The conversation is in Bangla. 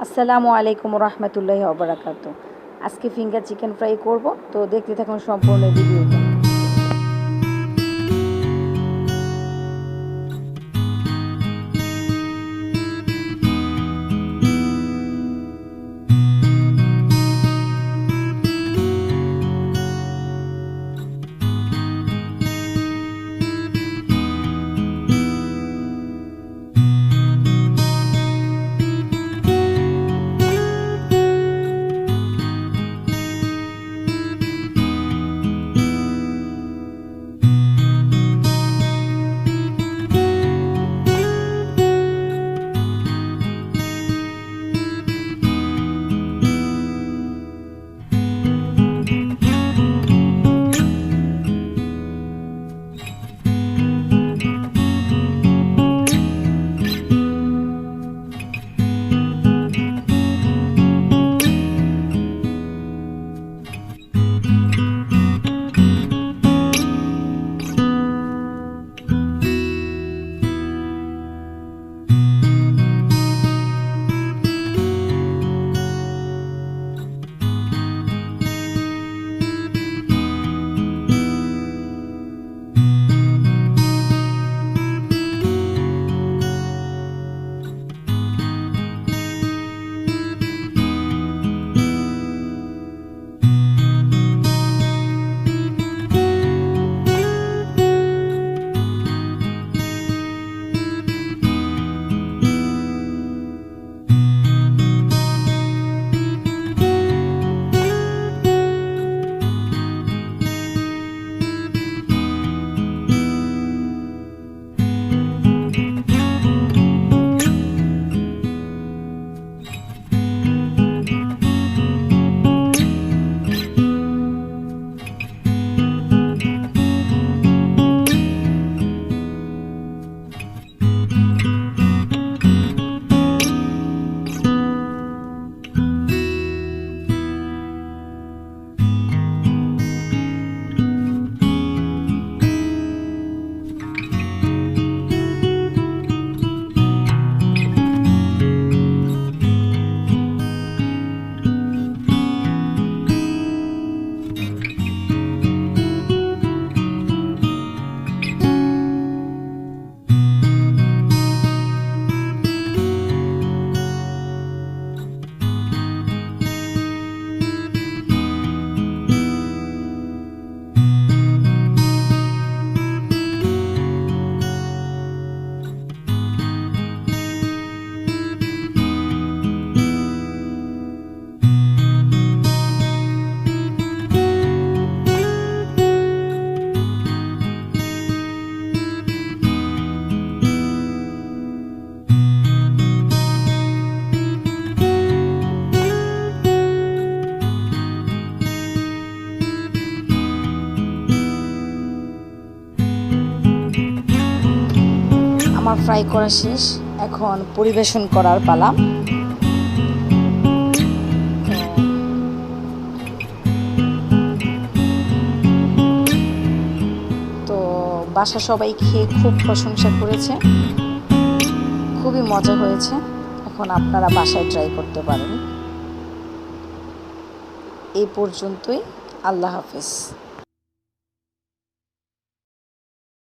আসসালামু আলাইকুম রহমতুল্লাহি ওয়া বারাকাতুহু। আজকে ফিঙ্গার চিকেন ফ্রাই করব, তো দেখতে থাকুন সম্পূর্ণ ভিডিওটা। আমার ফ্রাই করা শেষ, এখন পরিবেশন করার পালা। তো বাসা সবাই খেয়ে খুব প্রশংসা করেছে, খুবই মজা হয়েছে। এখন আপনারা বাসায় ট্রাই করতে পারেন। এই পর্যন্তই, আল্লাহ হাফেজ।